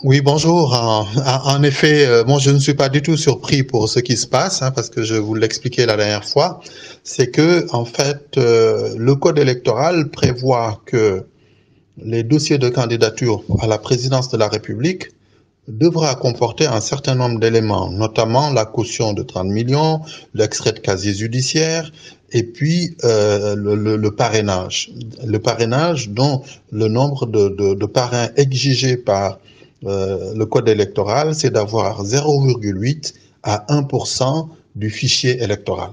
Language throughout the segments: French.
Oui, bonjour. En effet, moi, je ne suis pas du tout surpris pour ce qui se passe, parce que je vous l'expliquais la dernière fois. C'est que, en fait, le code électoral prévoit que les dossiers de candidature à la présidence de la République devra comporter un certain nombre d'éléments, notamment la caution de 30 millions, l'extrait de casier judiciaire, et puis le parrainage. Le parrainage dont le nombre de parrains exigés par le code électoral, c'est d'avoir 0,8 à 1% du fichier électoral.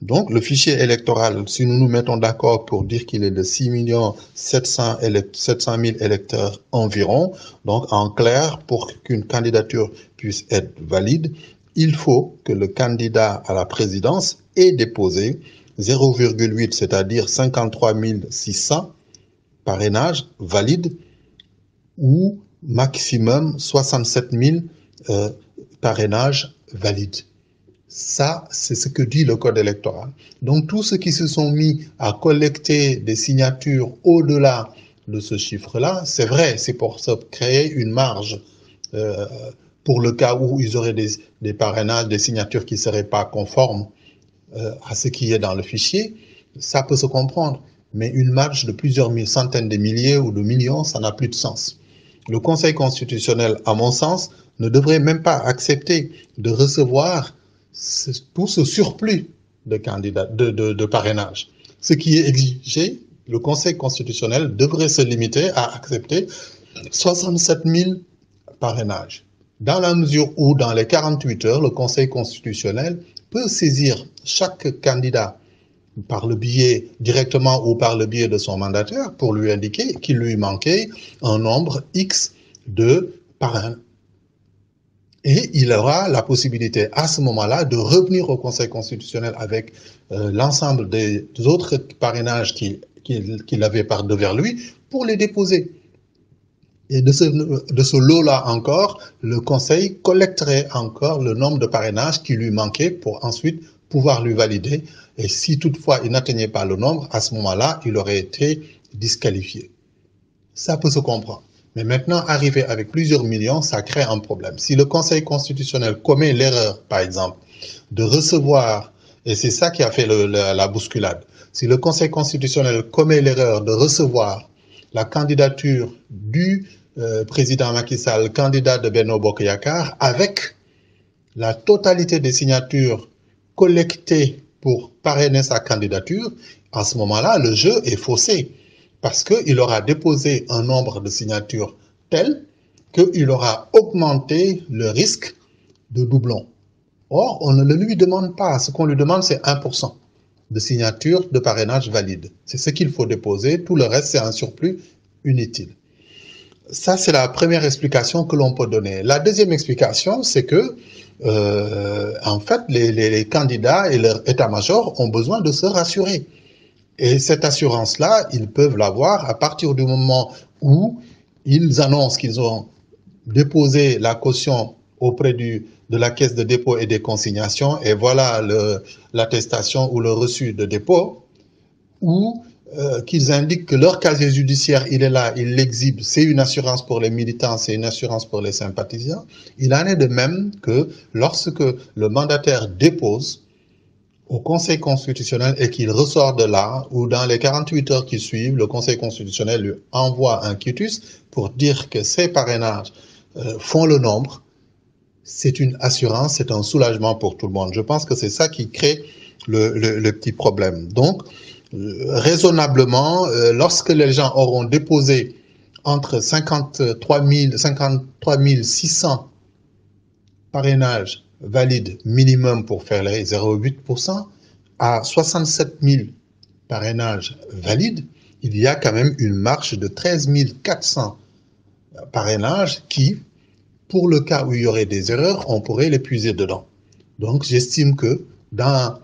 Donc, le fichier électoral, si nous nous mettons d'accord pour dire qu'il est de 6 700 000 électeurs environ, donc en clair, pour qu'une candidature puisse être valide, il faut que le candidat à la présidence ait déposé 0,8, c'est-à-dire 53 600 parrainages valides ou maximum 67 000 parrainages valides. Ça, c'est ce que dit le code électoral. Donc, tous ceux qui se sont mis à collecter des signatures au-delà de ce chiffre-là, c'est vrai, c'est pour se créer une marge euh, pour le cas où ils auraient des parrainages, des signatures qui ne seraient pas conformes à ce qui est dans le fichier. Ça peut se comprendre. Mais une marge de plusieurs centaines de milliers ou de millions, ça n'a plus de sens. Le Conseil constitutionnel, à mon sens, ne devrait même pas accepter de recevoir tout ce surplus de candidats, de parrainage. Ce qui est exigé, le Conseil constitutionnel devrait se limiter à accepter 67 000 parrainages. Dans la mesure où, dans les 48 heures, le Conseil constitutionnel peut saisir chaque candidat par le biais, directement ou par le biais de son mandataire, pour lui indiquer qu'il lui manquait un nombre X de parrains. Et il aura la possibilité à ce moment-là de revenir au Conseil constitutionnel avec l'ensemble des autres parrainages qu'il avait par devers lui pour les déposer. Et de ce lot-là encore, le Conseil collecterait encore le nombre de parrainages qui lui manquait pour ensuite pouvoir lui valider. Et si toutefois il n'atteignait pas le nombre, à ce moment-là, il aurait été disqualifié. Ça peut se comprendre. Mais maintenant, arriver avec plusieurs millions, ça crée un problème. Si le Conseil constitutionnel commet l'erreur, par exemple, de recevoir, et c'est ça qui a fait la bousculade, si le Conseil constitutionnel commet l'erreur de recevoir la candidature du président Macky Sall, candidat de Benno Bokk Yakaar, avec la totalité des signatures collectées pour parrainer sa candidature, à ce moment-là, le jeu est faussé parce qu'il aura déposé un nombre de signatures tel qu'il aura augmenté le risque de doublon. Or, on ne le lui demande pas. Ce qu'on lui demande, c'est 1% de signatures de parrainage valide. C'est ce qu'il faut déposer. Tout le reste, c'est un surplus inutile. Ça, c'est la première explication que l'on peut donner. La deuxième explication, c'est que, en fait, les candidats et leur état-major ont besoin de se rassurer. Et cette assurance-là, ils peuvent l'avoir à partir du moment où ils annoncent qu'ils ont déposé la caution auprès de la caisse de dépôt et des consignations, et voilà l'attestation ou le reçu de dépôt, ou qu'ils indiquent que leur casier judiciaire, il est là, ils l'exhibent, c'est une assurance pour les militants, c'est une assurance pour les sympathisants. Il en est de même que lorsque le mandataire dépose au Conseil constitutionnel et qu'il ressort de là, ou dans les 48 heures qui suivent, le Conseil constitutionnel lui envoie un quitus pour dire que ces parrainages font le nombre, c'est une assurance, c'est un soulagement pour tout le monde. Je pense que c'est ça qui crée le petit problème. Donc, raisonnablement, lorsque les gens auront déposé entre 53 600 parrainages valides minimum pour faire les 0,8% à 67 000 parrainages valides, il y a quand même une marge de 13 400 parrainages qui, pour le cas où il y aurait des erreurs, on pourrait les puiser dedans. Donc j'estime que dans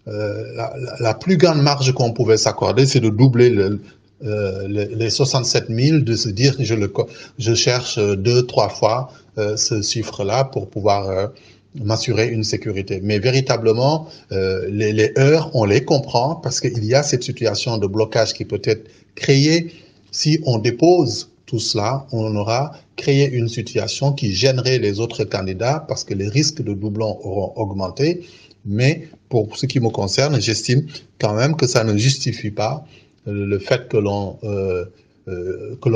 la plus grande marge qu'on pouvait s'accorder, c'est de doubler les 67 000, de se dire je cherche 2-3 fois ce chiffre-là pour pouvoir m'assurer une sécurité. Mais véritablement, les heures, on les comprend parce qu'il y a cette situation de blocage qui peut être créée si on dépose tout cela, on aura créé une situation qui gênerait les autres candidats parce que les risques de doublons auront augmenté. Mais pour ce qui me concerne, j'estime quand même que ça ne justifie pas le fait que l'on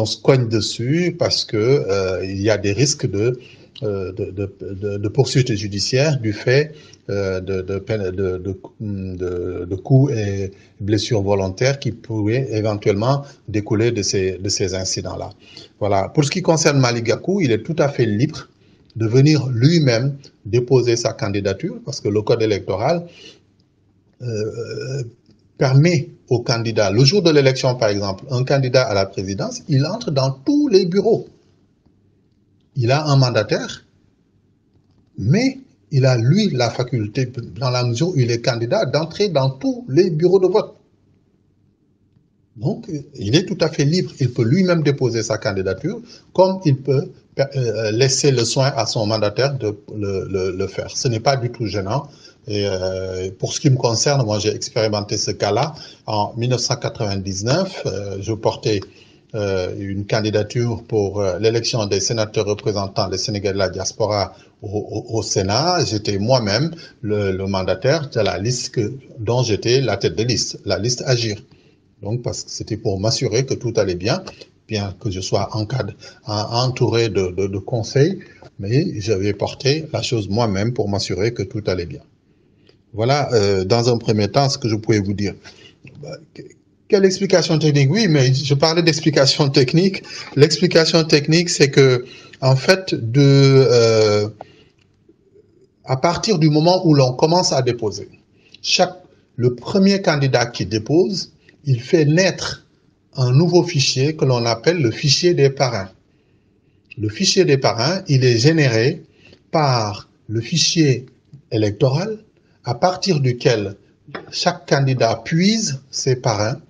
se cogne dessus parce que il y a des risques de poursuites judiciaires du fait de coups et blessures volontaires qui pouvaient éventuellement découler de ces incidents-là. Voilà. Pour ce qui concerne Malick Gakou, il est tout à fait libre de venir lui-même déposer sa candidature parce que le code électoral permet aux candidats, le jour de l'élection par exemple, un candidat à la présidence, il entre dans tous les bureaux. Il a un mandataire, mais il a, lui, la faculté, dans la mesure où il est candidat, d'entrer dans tous les bureaux de vote. Donc, il est tout à fait libre. Il peut lui-même déposer sa candidature, comme il peut laisser le soin à son mandataire de le faire. Ce n'est pas du tout gênant. Et pour ce qui me concerne, moi, j'ai expérimenté ce cas-là. En 1999, je portais une candidature pour l'élection des sénateurs représentants des Sénégalais de la diaspora au Sénat. J'étais moi-même le mandataire de la liste dont j'étais la tête de liste, la liste Agir. Donc, parce que c'était pour m'assurer que tout allait bien que je sois entouré de conseils, mais j'avais porté la chose moi-même pour m'assurer que tout allait bien. Voilà, dans un premier temps, ce que je pouvais vous dire. Quelle explication technique? Oui, mais je parlais d'explication technique. L'explication technique, c'est que, en fait, à partir du moment où l'on commence à déposer, le premier candidat qui dépose, il fait naître un nouveau fichier que l'on appelle le fichier des parrains. Le fichier des parrains, il est généré par le fichier électoral, à partir duquel chaque candidat puise ses parrains,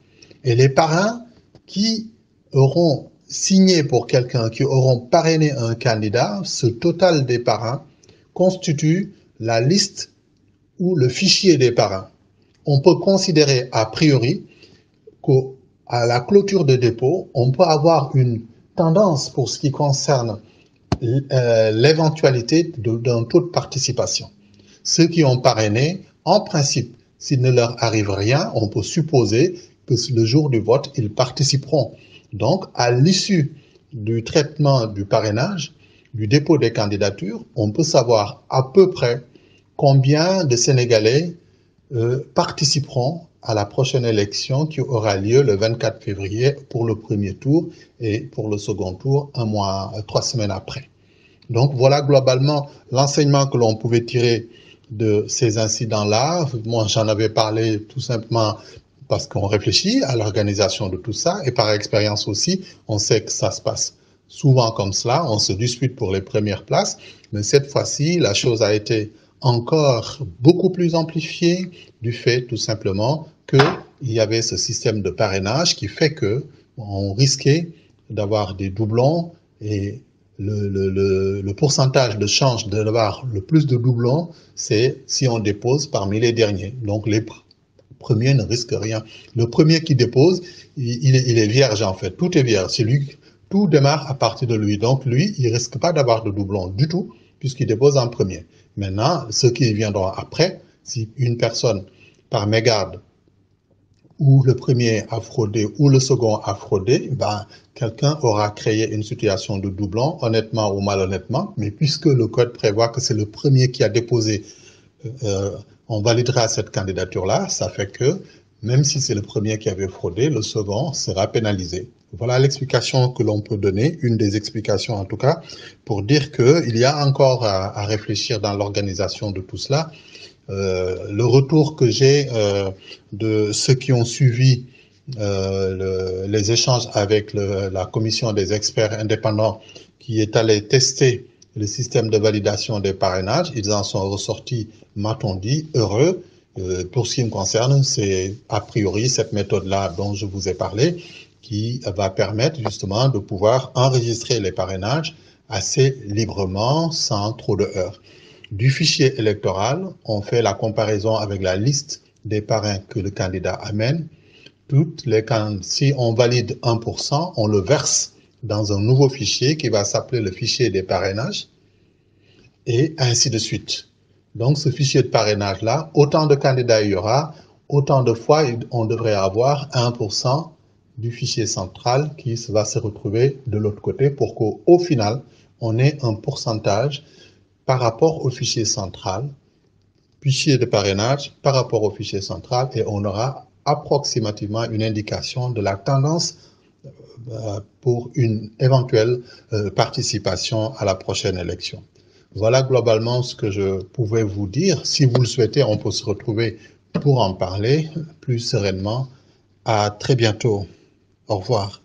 et les parrains qui auront signé pour quelqu'un, qui auront parrainé un candidat, ce total des parrains constitue la liste ou le fichier des parrains. On peut considérer a priori qu'à la clôture de dépôt, on peut avoir une tendance pour ce qui concerne l'éventualité d'un taux de participation. Ceux qui ont parrainé, en principe, s'il ne leur arrive rien, on peut supposer que le jour du vote, ils participeront. Donc, à l'issue du traitement du parrainage, du dépôt des candidatures, on peut savoir à peu près combien de Sénégalais participeront à la prochaine élection qui aura lieu le 24 février pour le premier tour et pour le second tour 3 semaines après. Donc voilà globalement l'enseignement que l'on pouvait tirer de ces incidents-là. Moi, j'en avais parlé tout simplement parce qu'on réfléchit à l'organisation de tout ça et par expérience aussi, on sait que ça se passe souvent comme cela. On se dispute pour les premières places, mais cette fois-ci, la chose a été encore beaucoup plus amplifiée du fait tout simplement qu'il y avait ce système de parrainage qui fait que on risquait d'avoir des doublons et le pourcentage de chance d'avoir le plus de doublons, c'est si on dépose parmi les derniers. Donc les premiers ne risquent rien. Le premier qui dépose, il est vierge en fait, tout est vierge. C'est lui, tout démarre à partir de lui. Donc lui, il risque pas d'avoir de doublons du tout puisqu'il dépose en premier. Maintenant, ceux qui viendront après, si une personne par mégarde ou le premier a fraudé ou le second a fraudé, ben, quelqu'un aura créé une situation de doublon, honnêtement ou malhonnêtement, mais puisque le code prévoit que c'est le premier qui a déposé, on validera cette candidature-là, ça fait que même si c'est le premier qui avait fraudé, le second sera pénalisé. Voilà l'explication que l'on peut donner, une des explications en tout cas, pour dire qu'il y a encore à réfléchir dans l'organisation de tout cela. Le retour que j'ai de ceux qui ont suivi les échanges avec la commission des experts indépendants qui est allé tester le système de validation des parrainages, ils en sont ressortis, m'a-t-on dit, heureux. Pour ce qui me concerne, c'est a priori cette méthode-là dont je vous ai parlé qui va permettre justement de pouvoir enregistrer les parrainages assez librement, sans trop de heurts. Du fichier électoral, on fait la comparaison avec la liste des parrains que le candidat amène. Si on valide 1%, on le verse dans un nouveau fichier qui va s'appeler le fichier des parrainages, et ainsi de suite. Donc, ce fichier de parrainage-là, autant de candidats il y aura, autant de fois on devrait avoir 1% du fichier central qui va se retrouver de l'autre côté pour qu'au final, on ait un pourcentage par rapport au fichier central, fichier de parrainage par rapport au fichier central, et on aura approximativement une indication de la tendance pour une éventuelle participation à la prochaine élection. Voilà globalement ce que je pouvais vous dire. Si vous le souhaitez, on peut se retrouver pour en parler plus sereinement. À très bientôt. Au revoir.